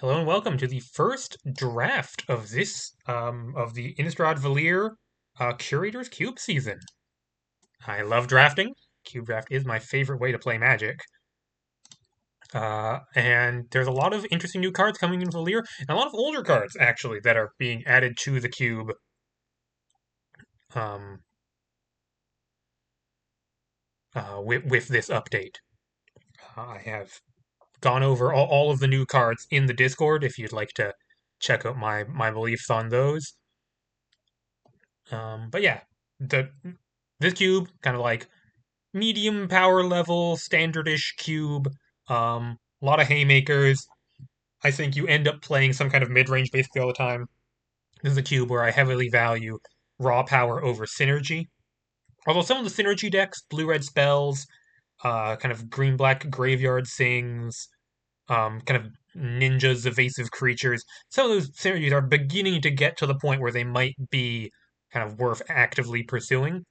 Hello and welcome to the first draft of of the Innistrad Valir Curator's Cube season. I love drafting. Cube draft is my favorite way to play Magic. And there's a lot of interesting new cards coming in Valir, and a lot of older cards actually that are being added to the cube. Um, with this update, I have gone over all of the new cards in the Discord. If you'd like to check out my beliefs on those. But yeah, the this cube kind of like medium power level, standardish cube. A lot of haymakers. I think you end up playing some kind of mid range basically all the time. This is a cube where I heavily value raw power over synergy. Although some of the synergy decks, blue red spells, kind of green black graveyard sings, kind of ninjas, evasive creatures, some of those synergies are beginning to get to the point where they might be kind of worth actively pursuing.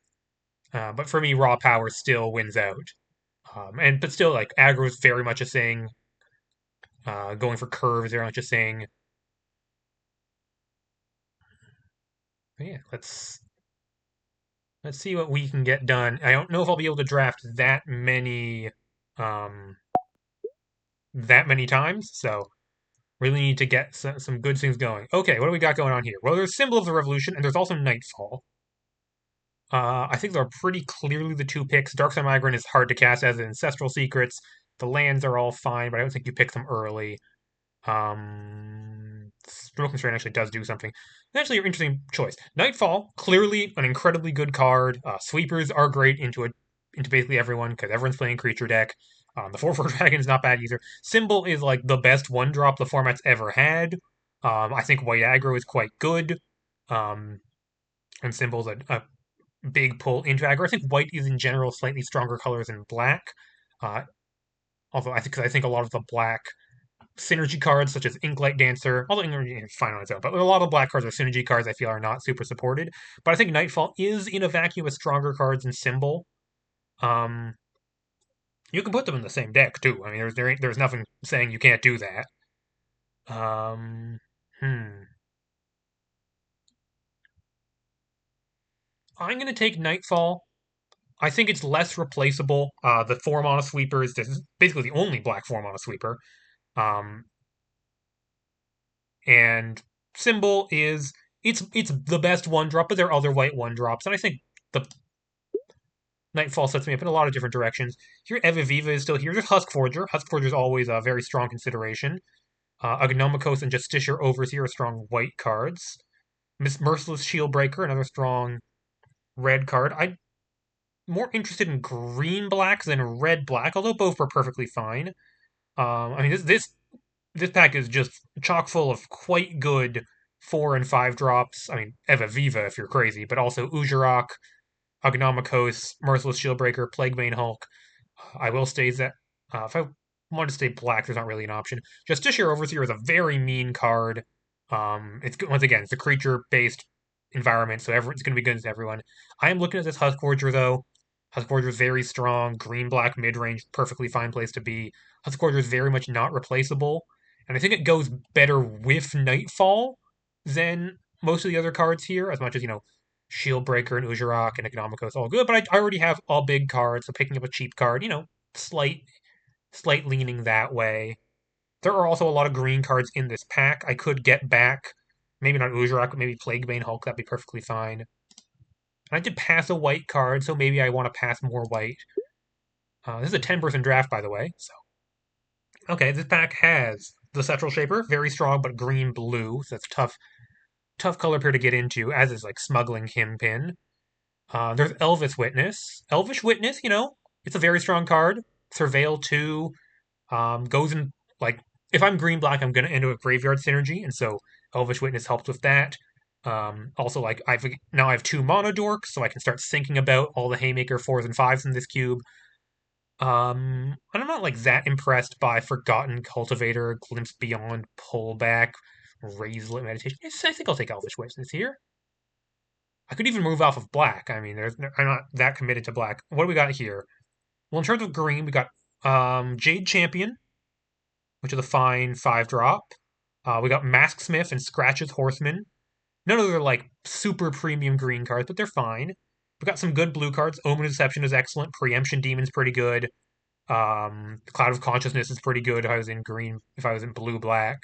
But for me, raw power still wins out. But still, like aggro is very much a thing. Going for curves very much a thing. But yeah, let's see what we can get done. I don't know if I'll be able to draft um, that many times. So really need to get some good things going. Okay, what do we got going on here? Well, there's Symbol of the Revolution, and there's also Nightfall. I think they're pretty clearly the two picks. Darkside Migrant is hard to cast as Ancestral Secrets. The lands are all fine, but I don't think you pick them early. Stroke Constraint actually does do something. Actually, an interesting choice. Nightfall, clearly an incredibly good card. Sweepers are great into basically everyone because everyone's playing creature deck. The 4/4 Dragon is not bad either. Symbol is like the best one drop the format's ever had. I think white aggro is quite good. Um, and Symbol's a big pull into aggro. I think white is in general slightly stronger colors than black. Uh, Although I think a lot of the black synergy cards such as Inklight Dancer, although Inklight is fine on its own, but a lot of black cards are synergy cards I feel are not super supported. But I think Nightfall is in a vacuum with stronger cards than Symbol. Um, you can put them in the same deck too. I mean, there's nothing saying you can't do that. Um, hmm. I'm gonna take Nightfall. I think it's less replaceable. The 4 mana sweeper is basically the only black 4 mana sweeper. Um, and Symbol is it's the best one drop, but there are other white one drops, and I think the Nightfall sets me up in a lot of different directions. Here, Eviviva is still here. There's Huskforger. Huskforger is always a very strong consideration. Agnomicos and Justiciar Overseer are strong white cards. Merciless Shieldbreaker, another strong red card. I'm more interested in green black than red black, although both are perfectly fine. I mean, this pack is just chock full of quite good 4 and 5 drops. I mean, Eva Viva if you're crazy, but also Ujarok, Agnomicos, Merciless Shieldbreaker, Plaguebane Hulk. I will stay that. If I want to stay black, there's not really an option. Justiciar Overseer is a very mean card. It's once again, it's a creature-based environment, so it's going to be good against everyone. I am looking at this Huskforger though. Huskforger is very strong, green-black mid-range, perfectly fine place to be. Huskforger is very much not replaceable, and I think it goes better with Nightfall than most of the other cards here. As much as Shieldbreaker and Ujarok and Economicos all good, but I already have all big cards, so picking up a cheap card, slight slight leaning that way. There are also a lot of green cards in this pack. I could get back, maybe not Ujarak, but maybe Plaguebane Hulk, that'd be perfectly fine. And I did pass a white card, so maybe I want to pass more white. This is a 10-person draft, by the way, so. Okay, this pack has the Central Shaper, very strong, but green-blue, so that's tough color pair to get into, as is like Smuggling Kingpin. There's Elvis Witness. Elvish Witness, it's a very strong card. Surveil 2 goes in, like, if I'm green black, I'm going to enter a graveyard synergy, and so Elvish Witness helps with that. Also, like, now I have 2 Mono Dorks, so I can start thinking about all the Haymaker 4s and 5s in this cube. And I'm not like that impressed by Forgotten Cultivator, Glimpse Beyond, Pullback, Razelet Meditation. Yes, I think I'll take Elvish Witness here. I could even move off of black. I mean, I'm not that committed to black. What do we got here? Well, in terms of green, we got Jade Champion, which is a fine 5 drop. We got Masksmith and Scratch's Horseman. None of them are like super premium green cards, but they're fine. We got some good blue cards. Omen of Deception is excellent. Preemption Demon's pretty good. Cloud of Consciousness is pretty good if I was in green, if I was in blue black.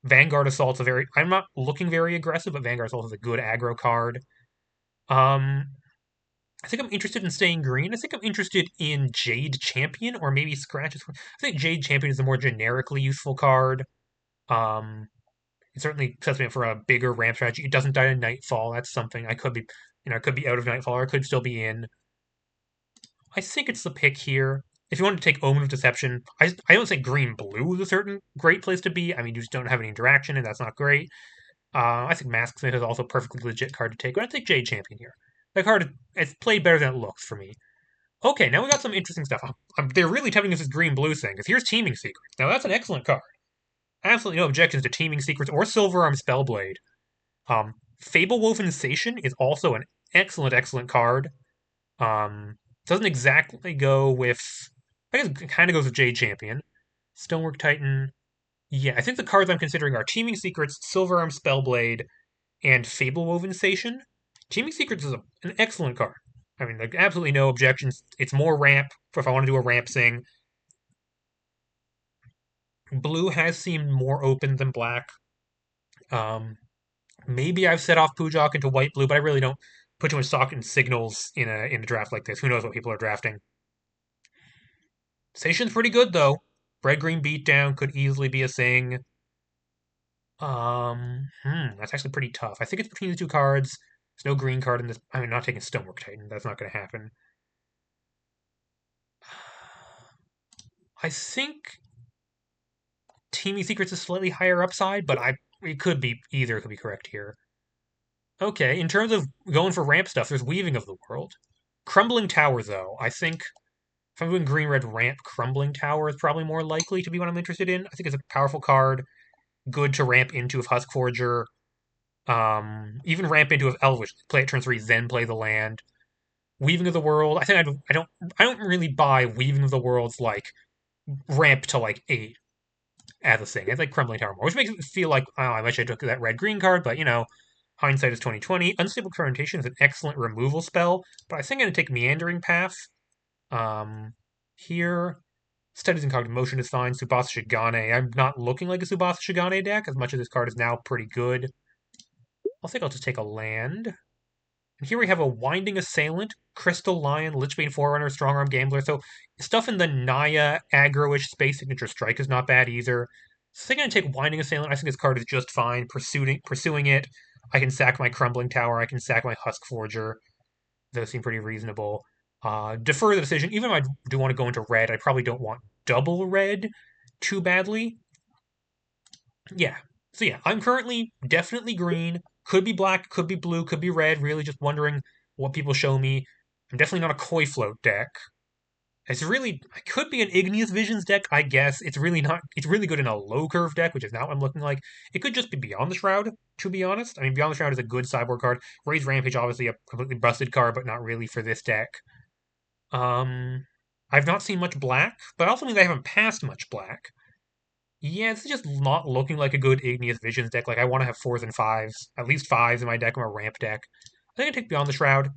Vanguard Assault's a very, I'm not looking very aggressive, but Vanguard Assault is a good aggro card. Um, I think I'm interested in staying green. I think I'm interested in Jade Champion or maybe Scratches. I think Jade Champion is a more generically useful card. Um, it certainly sets me up for a bigger ramp strategy. It doesn't die in Nightfall. That's something I could be, I could be out of Nightfall or I could still be in. I think it's the pick here. If you want to take Omen of Deception, I don't say green blue is a certain great place to be. I mean, you just don't have any interaction, and that's not great. I think Masksmith is also a perfectly legit card to take. But I take Jade Champion here. That card it's played better than it looks for me. Okay, now we got some interesting stuff. They're really tempting us with green blue thing. Because here's Teaming Secrets. Now that's an excellent card. Absolutely no objections to Teaming Secrets or Silverarm Spellblade. Fable Woven Station is also an excellent card. Doesn't exactly go with. I guess it kind of goes with Jade Champion. Stonework Titan. Yeah, I think the cards I'm considering are Teaming Secrets, Silverarm Spellblade, and Fable Woven Station. Teaming Secrets is an excellent card. I mean, like, absolutely no objections. It's more ramp if I want to do a ramp thing. Blue has seemed more open than black. Um, Maybe I've set off Pujok into white blue, but I really don't put too much stock in signals in a draft like this. Who knows what people are drafting? Station's pretty good though. Red green beatdown could easily be a thing. That's actually pretty tough. I think it's between the two cards. There's no green card in this. I mean, not taking Stonework Titan. That's not going to happen. I think Teamy Secrets is slightly higher upside, but it could be either. It could be correct here. Okay, in terms of going for ramp stuff, there's Weaving of the World. Crumbling Tower, though, I think if I'm doing green red ramp, Crumbling Tower is probably more likely to be what I'm interested in. I think it's a powerful card, good to ramp into if Husk Forger. Even ramp into if Elvish, play it turn 3, then play the land. Weaving of the World, I think I don't really buy Weaving of the World's like ramp to like 8 as a thing. I like Crumbling Tower more, which makes it feel like, oh, I wish I took that red green card, but hindsight is 2020. Unstable Fermentation is an excellent removal spell, but I think I'm gonna take Meandering Path. Here, Studies in Cognitive Motion is fine. Tsubasa Shigane. I'm not looking like a Tsubasa Shigane deck, as much as this card is now pretty good. I'll just take a land. And here we have a Winding Assailant, Crystal Lion, Lichbane Forerunner, Strongarm Gambler. So stuff in the Naya aggro-ish space signature strike is not bad either. So I'm going to take Winding Assailant. I think this card is just fine. Pursuing it. I can sack my Crumbling Tower. I can sack my Husk Forger. Those seem pretty reasonable. Defer the decision. Even if I do want to go into red, I probably don't want double red too badly. Yeah. So yeah, I'm currently definitely green. Could be black, could be blue, could be red. Really just wondering what people show me. I'm definitely not a Koi Float deck. I could be an Igneous Visions deck, I guess. It's really not, it's really good in a low curve deck, which is not what I'm looking like. It could just be Beyond the Shroud, to be honest. I mean, Beyond the Shroud is a good sideboard card. Raise Rampage, obviously a completely busted card, but not really for this deck. Um, I've not seen much black, but also means I haven't passed much black. Yeah, it's just not looking like a good Igneous Visions deck. Like, I want to have 4s and 5s, at least 5s in my deck. I'm a ramp deck. I think I take Beyond the Shroud.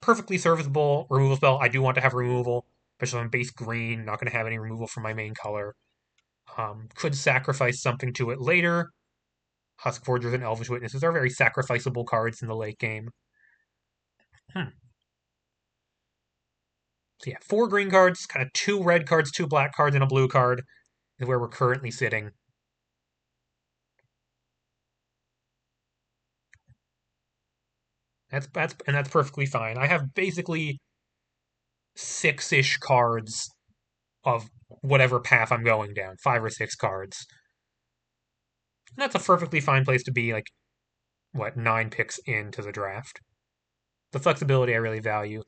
Perfectly serviceable removal spell. I do want to have removal, especially on base green. Not going to have any removal from my main color. Could sacrifice something to it later. Husk Forgers and Elvish Witnesses are very sacrificable cards in the late game. So yeah, 4 green cards, kind of 2 red cards, 2 black cards, and a blue card is where we're currently sitting. That's perfectly fine. I have basically 6-ish cards of whatever path I'm going down, 5 or 6 cards. And that's a perfectly fine place to be, like, 9 picks into the draft. The flexibility I really value.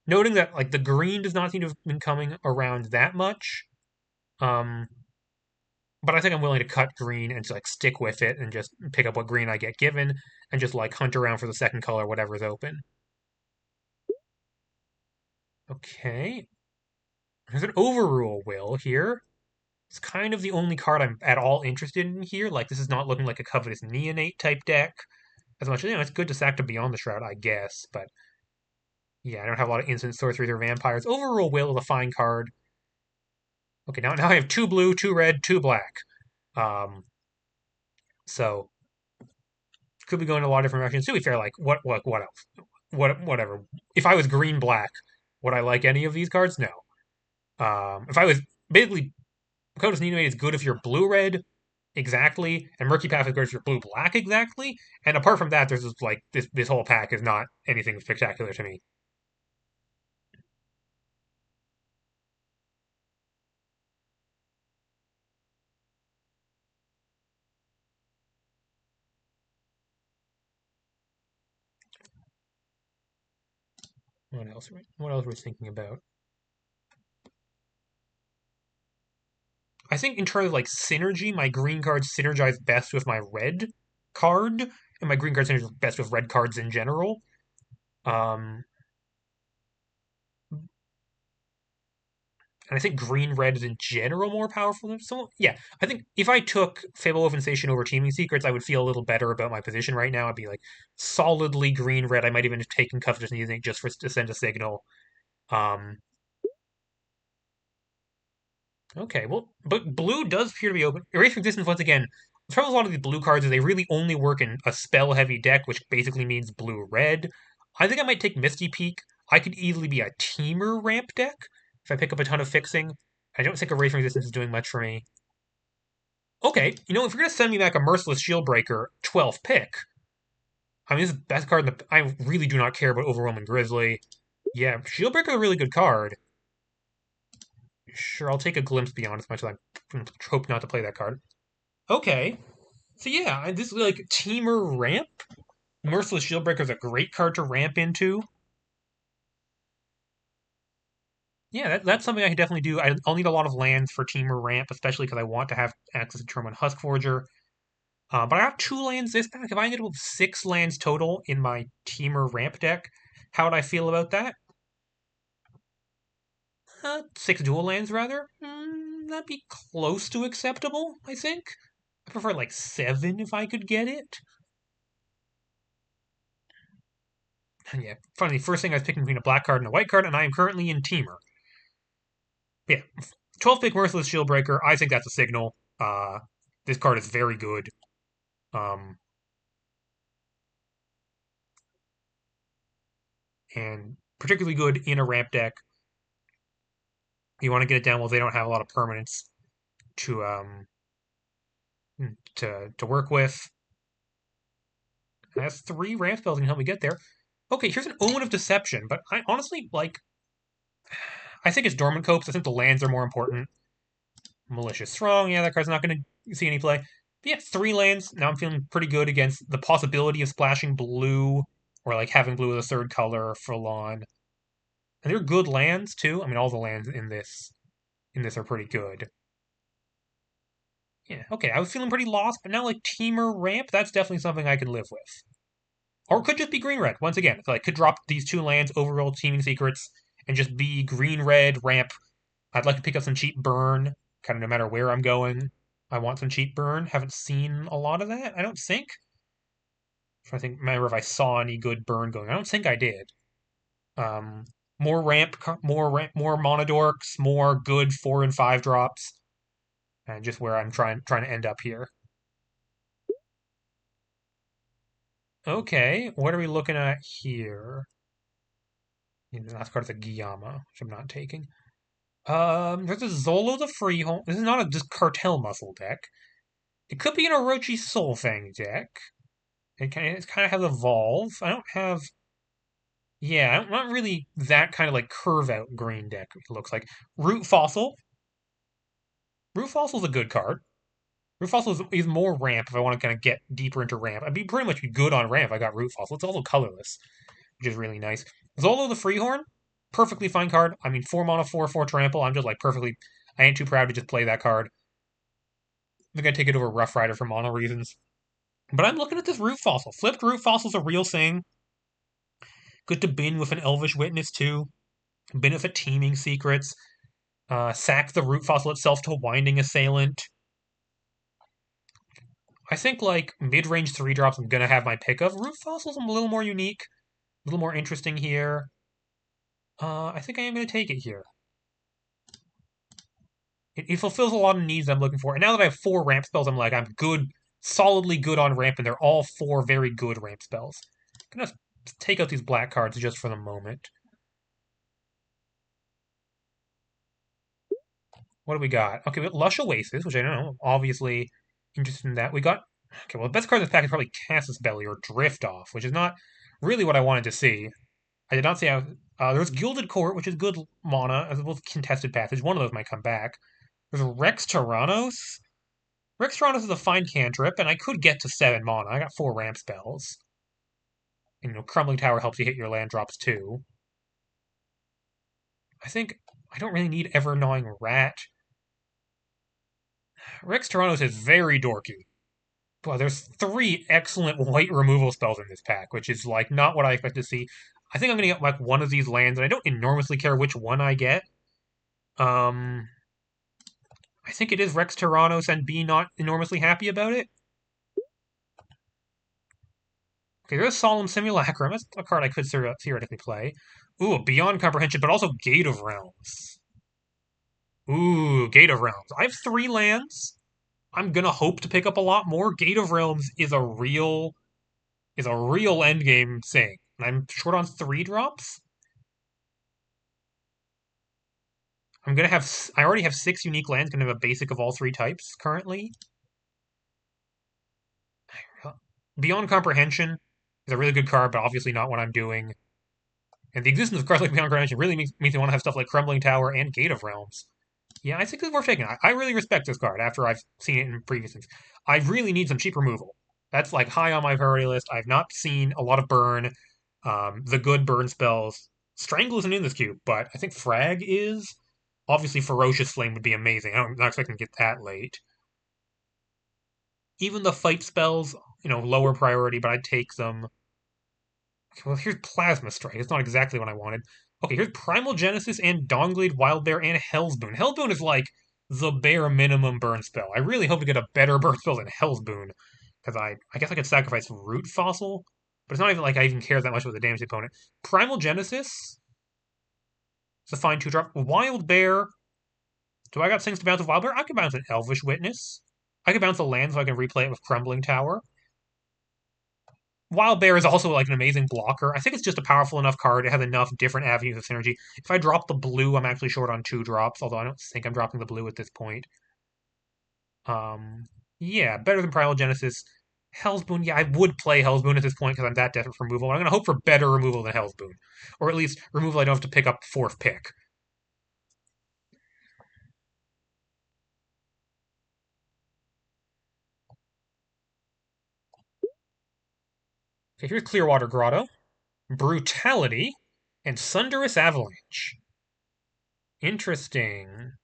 Noting that, like, the green does not seem to have been coming around that much. But I think I'm willing to cut green and just, like, stick with it and just pick up what green I get given and just, like, hunt around for the second color, whatever's open. Okay. There's an Overrule will here. It's kind of the only card I'm at all interested in here. Like, this is not looking like a Covetous Neonate type deck as much. It's good to sack to Beyond the Shroud, I guess, but yeah, I don't have a lot of instant sorceries or vampires. Overrule Will is a fine card. Okay, now I have 2 blue, 2 red, 2 black. Um, so could be going a lot of different directions. To be fair, like what else? Whatever. If I was green black, would I like any of these cards? No. If I was basically Covetous Neonate is good if you're blue red exactly, and Murky Path is good if you're blue black exactly. And apart from that, there's just like this whole pack is not anything spectacular to me. What else? What else were we thinking about? I think in terms of like synergy, my green cards synergize best with my red card, and my green cards synergize best with red cards in general. Um, and I think green red is in general more powerful. So yeah, I think if I took Fable of Sensation over Teaming Secrets, I would feel a little better about my position right now. I'd be like solidly green red. I might even have taken Covetous Neonate just for to send a signal. Um, Okay, well, but blue does appear to be open. Erase Resistance, once again, the trouble with a lot of these blue cards is they really only work in a spell-heavy deck, which basically means blue-red. I think I might take Misty Peak. I could easily be a Teamer ramp deck if I pick up a ton of fixing. I don't think Erase Resistance is doing much for me. Okay, if you're going to send me back a Merciless Shieldbreaker 12th pick, I mean, this is the best card in the... I really do not care about Overwhelming Grizzly. Yeah, Shieldbreaker is a really good card. Sure, I'll take a Glimpse Beyond as much as I hope not to play that card. Okay. So yeah, this is like Teamer ramp. Merciless Shieldbreaker is a great card to ramp into. Yeah, that's something I can definitely do. I'll need a lot of lands for Teamer ramp, especially because I want to have access to Termite Huskforger. But I have 2 lands this pack. If I get 6 lands total in my Teamer ramp deck, how would I feel about that? 6 dual lands, rather. That'd be close to acceptable, I think. I prefer like 7 if I could get it. Yeah, funny, first thing I was picking between a black card and a white card, and I am currently in Teamer. Yeah, 12 pick Merciless Shieldbreaker. I think that's a signal. This card is very good. Um, and particularly good in a ramp deck. You want to get it down while they don't have a lot of permanents to to work with. That's 3 ramp spells that can help me get there. Okay, here's an Omen of Deception, but I honestly like. I think it's Dormant Copes. I think the lands are more important. Malicious Throng, yeah, that card's not going to see any play. But yeah, 3 lands. Now I'm feeling pretty good against the possibility of splashing blue or like having blue as a third color for lawn. And they're good lands too. I mean, all the lands in this are pretty good. Yeah, okay. I was feeling pretty lost, but now like Teamer ramp, that's definitely something I can live with. Or it could just be green red. Once again, like could drop these 2 lands, overroll Teaming Secrets, and just be green red ramp. I'd like to pick up some cheap burn, kind of no matter where I'm going. I want some cheap burn. Haven't seen a lot of that, I don't think. I think remember if I saw any good burn going. I don't think I did. Um, more monodorks, more good 4 and 5 drops, and just where I'm trying to end up here. Okay, what are we looking at here? The last card is a Guillama, which I'm not taking. There's a Zolo the Freehold. This is not a just cartel muscle deck. It could be an Orochi Soulfang deck. It kind of has Evolve. I don't have. Yeah, I'm not really that kind of like curve out green deck. It looks like Root Fossil. Root Fossil's a good card. Root Fossil is more ramp if I want to kind of get deeper into ramp. I'd be pretty much good on ramp if I got Root Fossil. It's also colorless, which is really nice. Zolo the Freehorn, perfectly fine card. I mean, 4 mana, 4/4 trample. I'm just like perfectly. I ain't too proud to just play that card. I think I take it over Rough Rider for mono reasons. But I'm looking at this Root Fossil. Flipped Root Fossil's a real thing. Good to bin with an Elvish Witness too. Benefit Teaming Secrets. Sack the root fossil itself to Winding Assailant. I think like mid-range 3 drops I'm gonna have my pick of. Root fossils I'm a little more unique, a little more interesting here. I think I am gonna take it here. It fulfills a lot of needs I'm looking for. And now that I have 4 ramp spells, I'm like, I'm good, solidly good on ramp, and they're all 4 very good ramp spells. I'm gonna take out these black cards just for the moment. What do we got? Okay, we got Lush Oasis, which I don't know, obviously interested in that. We got, okay, well, the best card in this pack is probably Casus Belly or Drift Off, which is not really what I wanted to see. I did not see how. There was Gilded Court, which is good mana, as well as Contested Passage. One of those might come back. There's Rex Tyrannos. Rex Tyrannos is a fine cantrip, and I could get to 7 mana. I got 4 ramp spells. And, Crumbling Tower helps you hit your land drops too. I think I don't really need Ever Gnawing Rat. Rex Tyrannos is very dorky. Well, there's 3 excellent white removal spells in this pack, which is like not what I expect to see. I think I'm gonna get like one of these lands, and I don't enormously care which one I get. Um, I think it is Rex Tyrannos and be not enormously happy about it. Okay, there's Solemn Simulacrum. That's a card I could theoretically play. Ooh, Beyond Comprehension, but also Gate of Realms. Ooh, Gate of Realms. I have 3 lands. I'm gonna hope to pick up a lot more. Gate of Realms is a real endgame thing. I'm short on 3 drops. I already have 6 unique lands. Gonna have a basic of all 3 types currently. Beyond Comprehension is a really good card, but obviously not what I'm doing. And the existence of cards like Beyond Comprehension really makes me want to have stuff like Crumbling Tower and Gate of Realms. Yeah, I think it's worth taking. I really respect this card after I've seen it in previous things. I really need some cheap removal. That's like high on my priority list. I've not seen a lot of burn. The good burn spells. Strangle isn't in this cube, but I think Frag is. Obviously, Ferocious Flame would be amazing. I'm not expecting to get that late. Even the fight spells, lower priority, but I'd take them. Okay, well, here's Plasma Strike. It's not exactly what I wanted. Okay, here's Primal Genesis and Dawnglade, Wild Bear, and Hell's Boon. Hell's Boon is like the bare minimum burn spell. I really hope to get a better burn spell than Hell's Boon, because I guess I could sacrifice Root Fossil, but it's not even like I even care that much about the damage opponent. Primal Genesis, it's a fine 2-drop. Wild Bear, do I got things to bounce with Wild Bear? I can bounce an Elvish Witness. I can bounce a land so I can replay it with Crumbling Tower. Wild Bear is also like an amazing blocker. I think it's just a powerful enough card. It has enough different avenues of synergy. If I drop the blue, I'm actually short on 2 drops, although I don't think I'm dropping the blue at this point. Um, yeah, better than Primal Genesis. Hell's Boon, yeah, I would play Hell's Boon at this point because I'm that desperate for removal. I'm going to hope for better removal than Hell's Boon. Or at least removal I don't have to pick up 4th pick. Okay, here's Clearwater Grotto, Brutality, and Thunderous Avalanche. Interesting.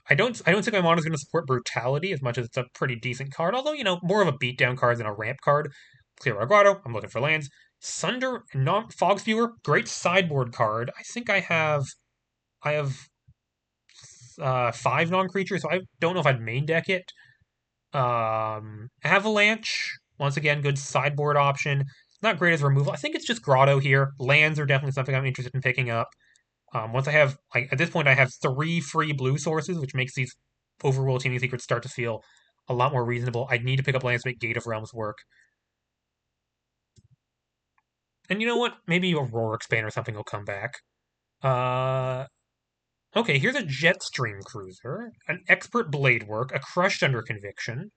I don't think my mono is going to support Brutality as much as it's a pretty decent card. Although, more of a beatdown card than a ramp card. Clear Grotto, I'm looking for lands. Sunder, not Fog Spewer, great sideboard card. I think I have 5 non-creatures, so I don't know if I'd main deck it. Avalanche, once again, good sideboard option. Not great as removal. I think it's just Grotto here. Lands are definitely something I'm interested in picking up. Once I have, at this point, I have 3 free blue sources, which makes these overworld teaming secrets start to feel a lot more reasonable. I'd need to pick up lands to make Gate of Realms work. And you know what? Maybe a Roar Expand or something will come back. Okay, here's a Jetstream Cruiser, an Expert Blade Work, a Crushed Under Conviction.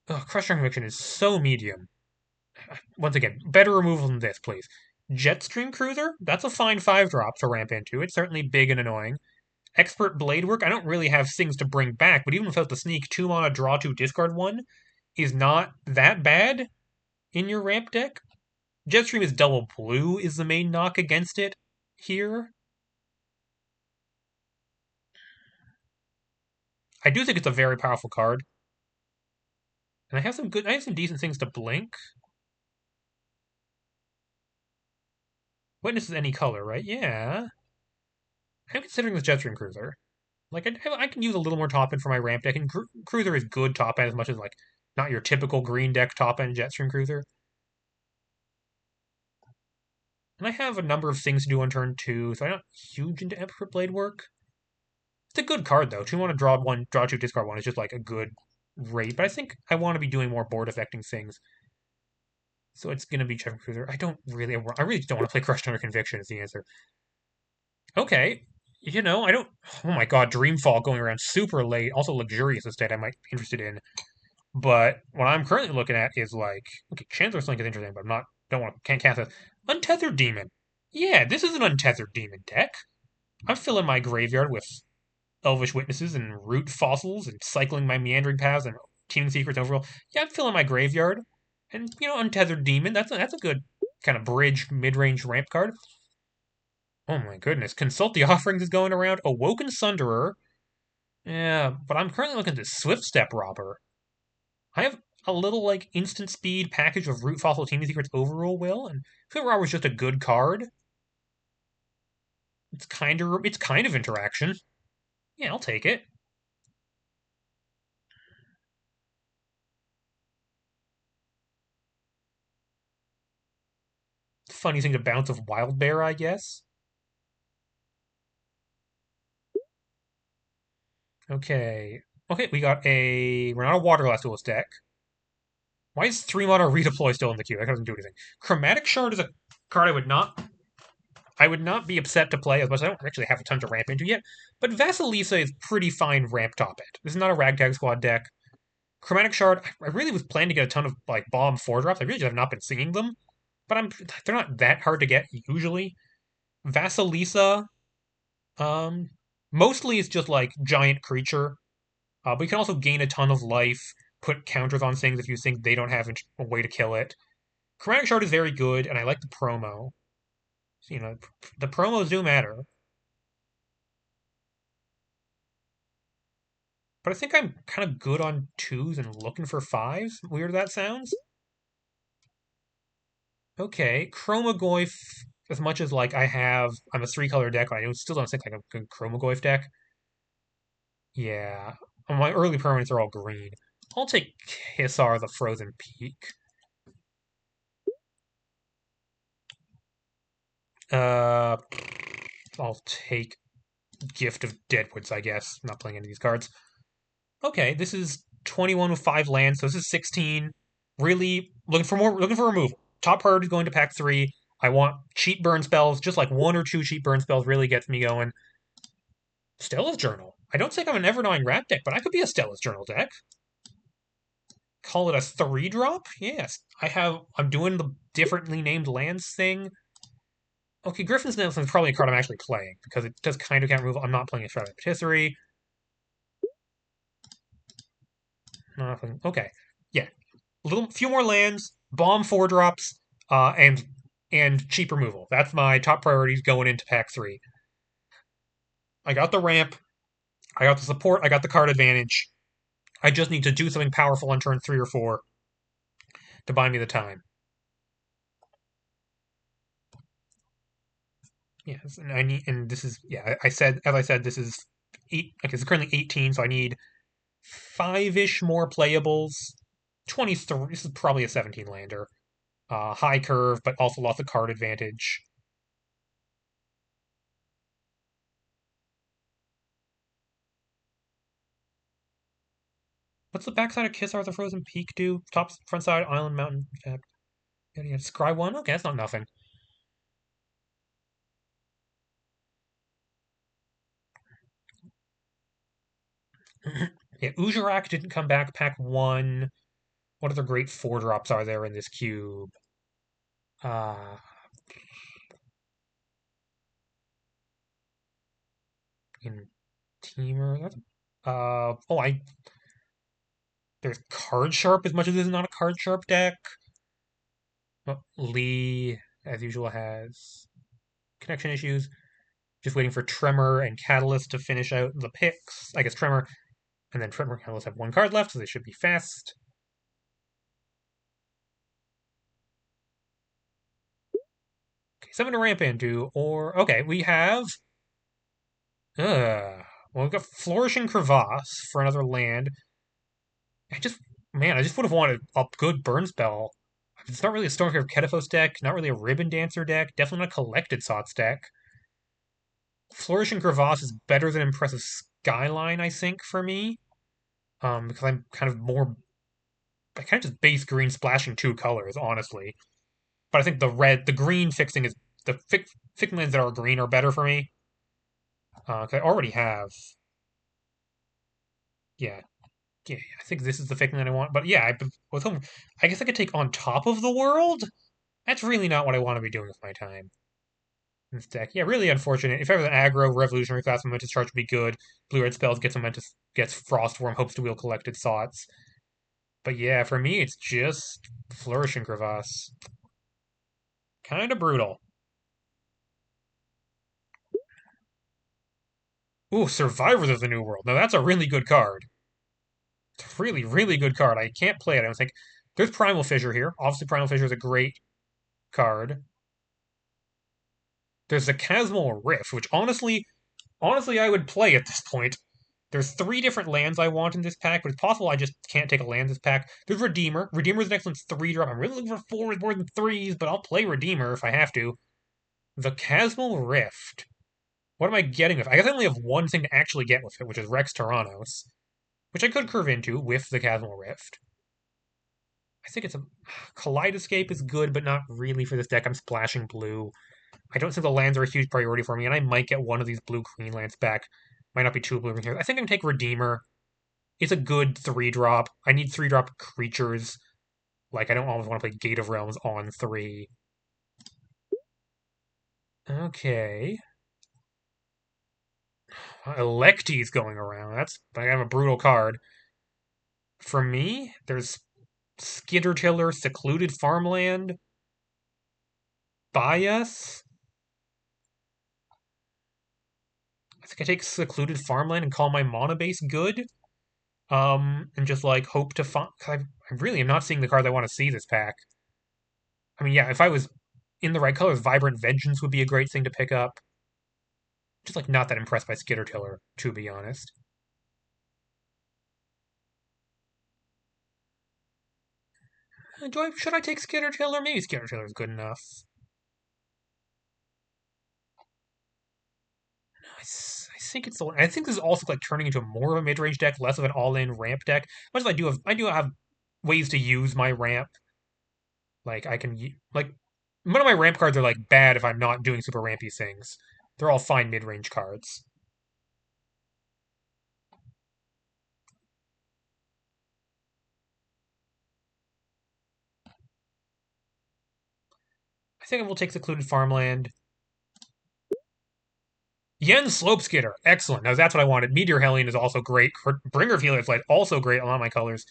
Crushed Under Conviction is so medium. Once again, better removal than this, please. Jetstream Cruiser, that's a fine 5-drop to ramp into. It's certainly big and annoying. Expert Blade Work, I don't really have things to bring back, but even without the sneak, 2 mana, draw 2, discard 1 is not that bad in your ramp deck. Jetstream is double blue, is the main knock against it here. I do think it's a very powerful card. And I have some decent things to blink. Witness is any color, right? Yeah. I'm considering this Jetstream Cruiser. Like, I can use a little more top end for my ramp deck, and Cruiser is good top end as much as, like, not your typical green deck top end Jetstream Cruiser. And I have a number of things to do on turn 2, so I'm not huge into Emperor Blade work. It's a good card, though. To want to draw one, draw two, discard one is just, like, a good rate, but I think I want to be doing more board affecting things. So it's going to be Jetstream Cruiser. I really don't want to play Crushed Under Conviction is the answer. Okay. I don't. Oh my god, Dreamfall going around super late. Also, Luxurious Estate I might be interested in. But what I'm currently looking at is like, okay, Chancellor's Link is interesting, but I'm not, can't cast it. Untethered Demon. Yeah, this is an Untethered Demon deck. I'm filling my graveyard with Elvish Witnesses and Root Fossils and cycling my Meandering Paths and Teeming Secrets overall. Yeah, I'm filling my graveyard. And, Untethered Demon, that's a good kind of bridge mid-range ramp card. Oh my goodness. Consult the Offerings is going around. Awoken Sunderer. Yeah, but I'm currently looking at Swift Step Robber. I have a little like instant speed package of Root Fossil Team Secrets Overrule Will, and Swift Robber is just a good card. It's kind of interaction. Yeah, I'll take it. Funny thing to bounce of Wild Bear, I guess. Okay. Okay, we're not a Waterglass Duelist deck. Why is 3-mana redeploy still in the queue? That doesn't do anything. Chromatic Shard is a card I would not be upset to play as much as I don't actually have a ton to ramp into yet. But Vasilisa is pretty fine ramp top end. This is not a Ragtag Squad deck. Chromatic Shard, I really was planning to get a ton of like bomb 4-drops. I really just have not been seeing them. But they're not that hard to get usually. Vasilisa, um, mostly it's just like giant creature. But you can also gain a ton of life, put counters on things if you think they don't have a way to kill it. Chromatic Shard is very good, and I like the promo. So, the promos do matter. But I think I'm kind of good on twos and looking for fives. Weird that sounds. Okay, Chromagoyf. As much as like I'm a 3-color deck. I still don't think like a good Chromagoyf deck. Yeah, my early permanents are all green. I'll take Kissar the Frozen Peak. Uh, I'll take Gift of Deadwoods. I guess. I'm not playing any of these cards. Okay, this is 21 with 5 lands, so this is 16. Really looking for removal. Top priority is going to pack 3. I want cheap burn spells, just like 1 or 2 cheap burn spells really gets me going. Stella's Journal. I don't think I'm an Everdying Rat deck, but I could be a Stella's Journal deck. Call it a 3-drop? Yes. I'm doing the differently named lands thing. Okay, Griffin's Nelson is probably a card I'm actually playing, because it does kind of count removal. I'm not playing a Shroud of Patisserie. Nothing. Okay. Yeah, few more lands, bomb 4-drops, and cheap removal. That's my top priorities going into pack 3. I got the ramp, I got the support, I got the card advantage. I just need to do something powerful on turn 3 or 4 to buy me the time. Yes, and this is I said, this is 8. Okay, it's currently 18, so I need 5-ish more playables. 23. This is probably a 17 lander. High curve, but also lots of card advantage. What's the backside of Kissar the Frozen Peak do? Top, front side, island, mountain, yeah, Scry 1? Okay, that's not nothing. Yeah, Ujarak didn't come back, pack 1. What other great 4-drops are there in this cube? Uh, in Teamer, there's Card Sharp as much as this is not a Card Sharp deck. Lee, as usual, has connection issues. Just waiting for Tremor and Catalyst to finish out the picks. I guess Tremor and then Tremor and Catalyst have 1 card left, so they should be fast. Okay, 7 to ramp into, or okay, we have Ugh. Well, we've got Flourishing Crevasse for another land. I just, man, I just would have wanted a good burn spell. It's not really a Stormcare of Ketithos deck, not really a Ribbon Dancer deck, definitely not a Collected Sots deck. Flourishing Crevasse is better than Impressive Skyline, I think, for me. Because I'm kind of more, I kind of just base green splashing two colors, honestly. But I think the green fixing is, the fixing lands that are green are better for me. Because I already have, yeah, yeah, I think this is the fixing that I want. But yeah, was hoping, I guess I could take On Top of the World? That's really not what I want to be doing with my time. This deck. Yeah, really unfortunate. If I was an aggro revolutionary class, Momentous Charge would be good. Blue-red spells gets Momentous, gets Frostworm, hopes to wheel collected thoughts. But yeah, for me, it's just Flourishing Crevasse. Kind of brutal. Ooh, Survivors of the New World. Now that's a really good card. It's a really, really good card. I can't play it, I don't think. There's Primal Fissure here. Obviously, Primal Fissure is a great card. There's the Chasmal Rift, which honestly, I would play at this point. There's three different lands I want in this pack, but it's possible I just can't take a land in this pack. There's Redeemer. Redeemer is an excellent 3-drop. I'm really looking for 4s more than 3s, but I'll play Redeemer if I have to. The Chasmal Rift. What am I getting with it? I guess I only have one thing to actually get with it, which is Rex Tyrannos, which I could curve into with the Chasmal Rift. I think it's a Kaleidoscape is good, but not really for this deck. I'm splashing blue. I don't think the lands are a huge priority for me, and I might get one of these blue-green lands back. Might not be two blue here. I think I'm gonna take Redeemer. It's a good 3-drop. I need 3-drop creatures. Like, I don't always want to play Gate of Realms on 3. Okay. Electy's going around. That's I have a brutal card. For me, there's Skittertiller, Secluded Farmland, Bias. I think I take Secluded Farmland and call my mana base good. And just like hope to find. I really am not seeing the cards I want to see this pack. I mean, yeah, if I was in the right colors, Vibrant Vengeance would be a great thing to pick up. Just like not that impressed by Skittertiller, to be honest. Should I take Skittertiller? Maybe Skittertiller is good enough. I think it's the one. I think this is also like turning into more of a mid-range deck, less of an all-in ramp deck. Much as I do have ways to use my ramp. Like I can like none of my ramp cards are like bad if I'm not doing super rampy things. They're all fine mid-range cards. I think I will take Secluded Farmland. Yen Slopeskidder, excellent. Now that's what I wanted. Meteor Hellion is also great. Bringer of Helios Light, also great. A lot of my colors.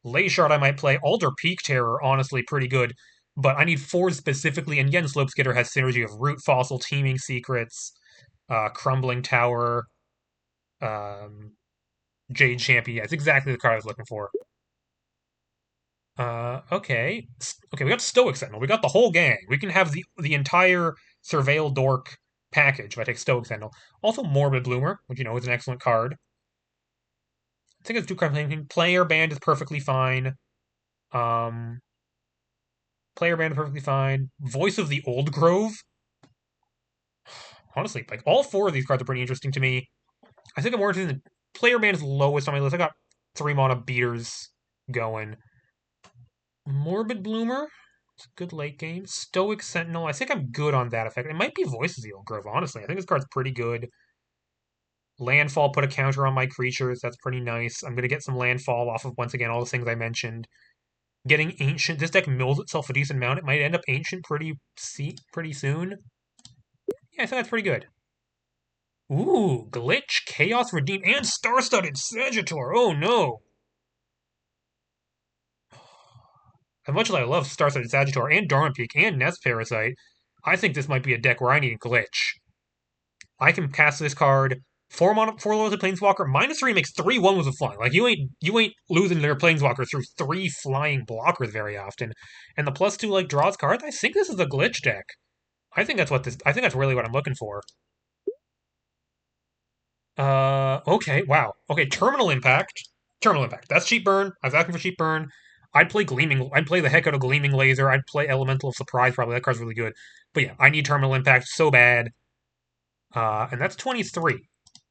Lay Shard I might play. Alder Peak Terror, honestly pretty good. But I need 4s specifically, and Yen Slopeskidder has synergy of Root Fossil, Teeming Secrets, Crumbling Tower, um, Jade Champion. Yeah, it's exactly the card I was looking for. Okay. Okay, we got Stoic Sentinel. We got the whole gang. We can have the entire Surveil Dork package if I take Stoic Sentinel. Also, Morbid Bloomer, which, is an excellent card. I think it's two card playing. Player Band is perfectly fine. Um, Player Band is perfectly fine. Voice of the Old Grove. Honestly, like, all 4 of these cards are pretty interesting to me. I think I'm more interested in the Player Band is lowest on my list. I got 3 mana beaters going. Morbid Bloomer. It's a good late game. Stoic Sentinel. I think I'm good on that effect. It might be Voices of the Old Grove, honestly. I think this card's pretty good. Landfall put a counter on my creatures. That's pretty nice. I'm going to get some landfall off of, once again, all the things I mentioned. Getting Ancient. This deck mills itself a decent amount. It might end up Ancient pretty soon. Yeah, I think that's pretty good. Ooh, Glitch, Chaos Redeem, and Star-Studded Sagittar. Oh, no. As much as I love Star-Studded Sagittar and Dormant Peak and Nest Parasite, I think this might be a deck where I need a Glitch. I can cast this card. 4 levels of Planeswalker. -3 makes 3/1 with a flying. Like you ain't losing their Planeswalker through 3 flying blockers very often. And the +2 like draws cards. I think this is a glitch deck. I think that's really what I'm looking for. Okay, wow. Okay, Terminal Impact. Terminal Impact. That's cheap burn. I was asking for cheap burn. I'd play Gleaming. I'd play the heck out of Gleaming Laser. I'd play Elemental of Surprise. Probably that card's really good. But yeah, I need Terminal Impact so bad. And that's 23.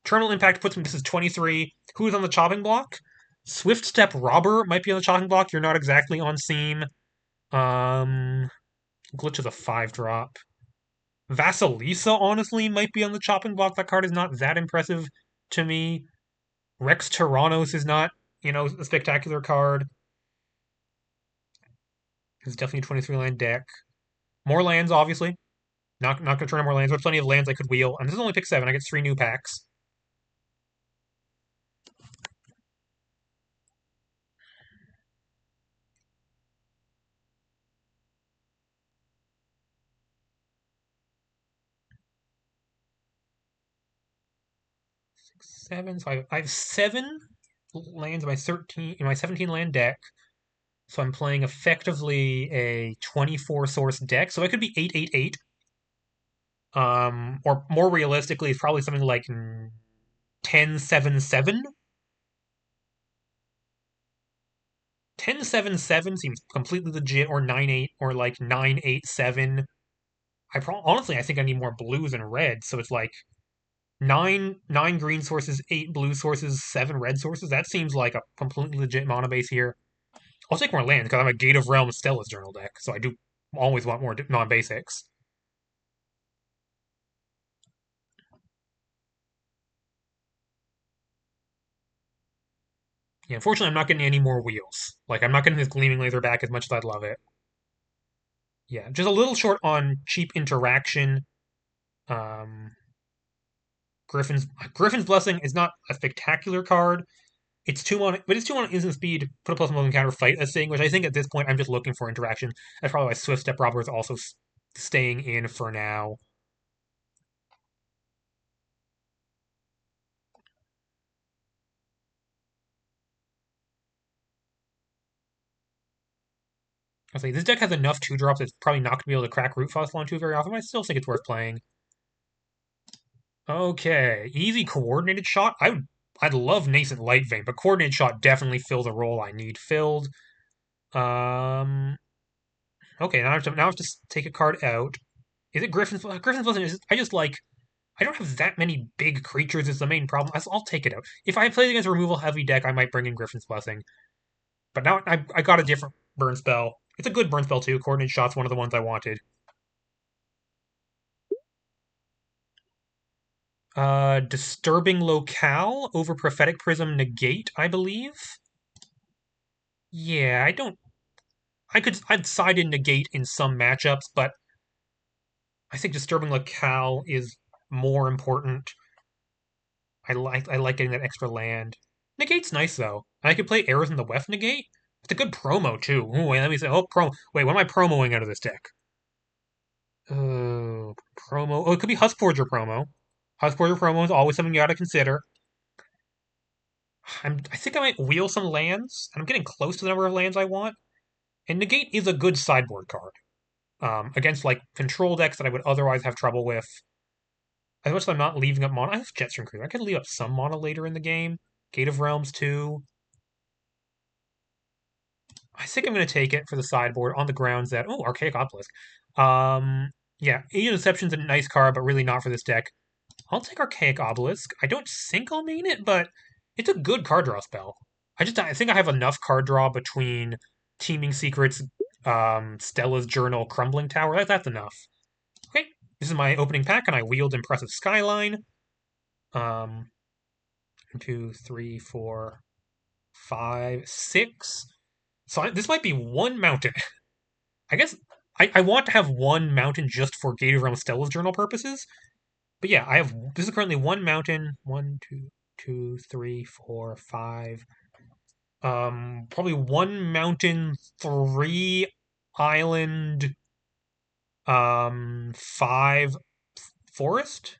Terminal Impact puts me. This is 23. Who's on the chopping block? Swift Step Robber might be on the chopping block. You're not exactly on seam. Um, Glitch is a 5 drop. Vasilisa, honestly, might be on the chopping block. That card is not that impressive to me. Rex Tyrannos is not, a spectacular card. It's definitely a 23 land deck. More lands, obviously. Not gonna turn on more lands. There's plenty of lands I could wheel. And this is only pick 7. I get 3 new packs. Six, 7. So I have 7 lands in my 17 land deck. So I'm playing effectively a 24 source deck. So it could be 888. Or more realistically, it's probably something like 1077. 1077 seems completely legit, or 98, or like 987. Honestly, I think I need more blues and reds. So it's like nine green sources, 8 blue sources, 7 red sources. That seems like a completely legit mana base here. I'll take more land because I'm a Gate of Realms Stella's Journal deck, so I do always want more non-basics. Yeah, unfortunately, I'm not getting any more wheels. Like, I'm not getting this Gleaming Laser back as much as I'd love it. Yeah, just a little short on cheap interaction. Um, Griffin's Blessing is not a spectacular card. It's 2 on, but it's 2 on instant speed. Put a +1 counter fight a thing, which I think at this point I'm just looking for interaction. That's probably why Swift Step Robber is also staying in for now. I say this deck has enough 2 drops. It's probably not going to be able to crack Root Fossil on 2 very often, but I still think it's worth playing. Okay, easy coordinated shot. I'd love Nascent Light Vein, but coordinated shot definitely fills a role I need filled. Um, okay, now I have to take a card out. Is it Griffin's Blessing? I just like I don't have that many big creatures is the main problem. I'll take it out. If I played against a removal heavy deck, I might bring in Griffin's Blessing. But now I got a different burn spell. It's a good burn spell too. Coordinate shot's one of the ones I wanted. Disturbing Locale over Prophetic Prism negate, I believe. Yeah, I don't. I'd side in negate in some matchups, but I think Disturbing Locale is more important. I like getting that extra land. Negate's nice though. And I could play Arrows in the Weft negate. It's a good promo too. Ooh, wait, let me say. Oh, promo. Wait, what am I promoing out of this deck? Promo. Oh, it could be Huskforger promo. Huskforger promo is always something you got to consider. I think I might wheel some lands, and I'm getting close to the number of lands I want. And negate is a good sideboard card against like control decks that I would otherwise have trouble with. As much as I'm not leaving up mana, I have Jetstream Cruiser. I could leave up some mana later in the game. Gate of Realms too. I think I'm going to take it for the sideboard on the grounds that Archaic Obelisk. Yeah, Alien Deception's a nice card, but really not for this deck. I'll take Archaic Obelisk. I don't think I'll main it, but it's a good card draw spell. I think I have enough card draw between Teeming Secrets, Stella's Journal, Crumbling Tower. That's enough. Okay, this is my opening pack, and I wield Impressive Skyline. 2, 3, 4, 5, 6. So this might be one mountain. I guess I want to have one mountain just for Gate of Realm Stella's Journal purposes. But yeah, this is currently one mountain. 1, 2, 2, 3, 4, 5. Probably one mountain, 3 island, 5 forest.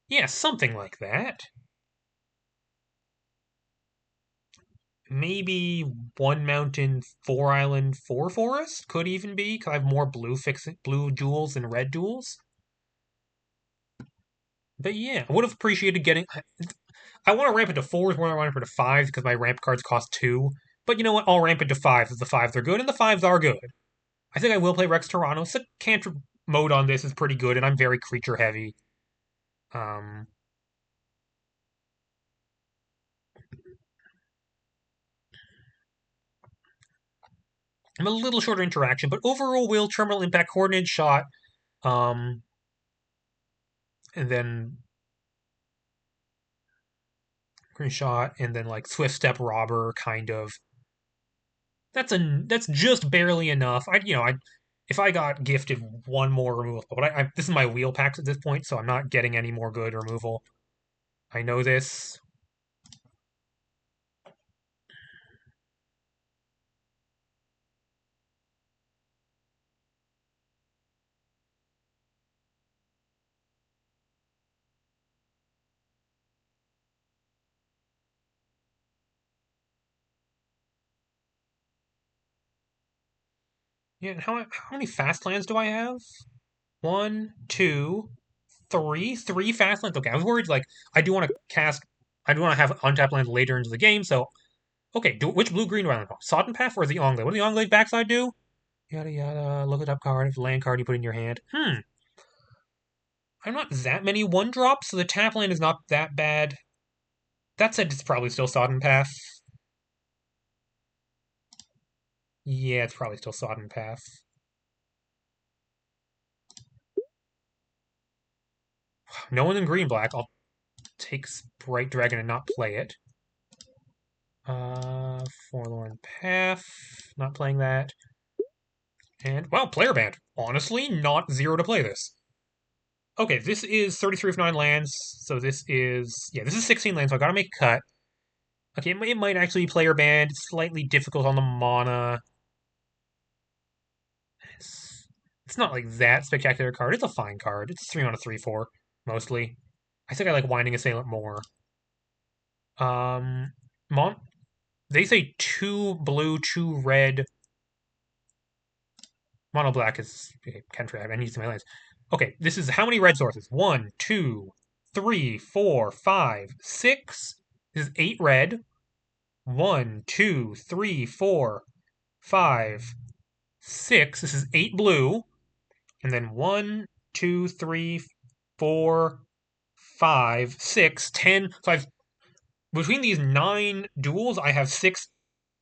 Yeah, something like that. Maybe one mountain, 4 island, 4 forest could even be because I have more blue jewels than red jewels. But yeah, I would have appreciated getting. I want to ramp into fours more than I want to ramp into fives because my ramp cards cost two. But you know what? I'll ramp into fives if the fives are good, and the fives are good. I think I will play Rex Toronto. So cantrip mode on this is pretty good, and I'm very creature heavy. Um, I'm a little shorter interaction, but overall will terminal impact coordinated shot, um, and then green shot, and then like swift step robber kind of. That's just barely enough. I if I got gifted one more removal, but this is my wheel packs at this point, so I'm not getting any more good removal. I know this. Yeah, how many fast lands do I have? One, two, three fast lands. Okay, I was worried. Like I do want to cast. I do want to have untapped lands later into the game. So okay, which blue green do I want? Sodden Path or the Onglade? What do the Onglade backside do? Yada yada. Look at up card. Land card you put in your hand. I'm not that many one drops, so the tap land is not that bad. That said, it's probably still Sodden Path. Yeah, it's probably still Sodden Path. No one in green black. I'll take Bright Dragon and not play it. Forlorn Path. Not playing that. And, wow, player banned. Honestly, not zero to play this. Okay, this is 33 of 9 lands, so this is... Yeah, this is 16 lands, so I gotta make a cut. Okay, it might actually be player banned. It's slightly difficult on the mana. It's not like that spectacular card. It's a fine card. It's 3 on a 3/4, mostly. I think I like Winding Assailant more. Um, Mon they say 2 blue, 2 red. Mono black is okay, country. I need some lands. Okay, this is how many red sources? One, two, three, four, five, six. This is 8 red. One, two, three, four, five, six. This is 8 blue. And then one, two, three, four, five, six, 10. So I've between these 9 duels, I have six.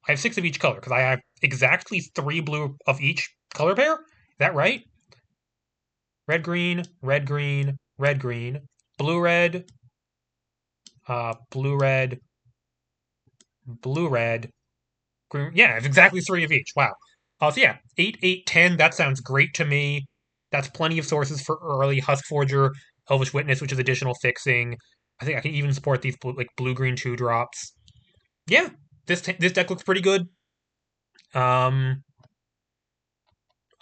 I have six of each color because I have exactly 3 blue of each color pair. Is that right? Red, green, red, green, red, green, blue, red, blue, red, blue, red, green. Yeah, it's exactly 3 of each. Wow. So yeah, 8, 8, 10. That sounds great to me. That's plenty of sources for early Huskforger, Elvish Witness, which is additional fixing. I think I can even support these like blue green 2 drops. Yeah, this deck looks pretty good. Um,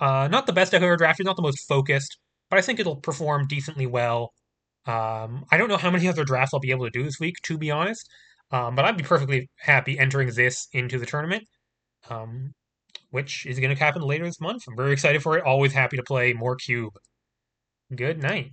not the best deck I've ever drafted, not the most focused, but I think it'll perform decently well. I don't know how many other drafts I'll be able to do this week, to be honest. But I'd be perfectly happy entering this into the tournament, um, which is going to happen later this month. I'm very excited for it. Always happy to play more Cube. Good night.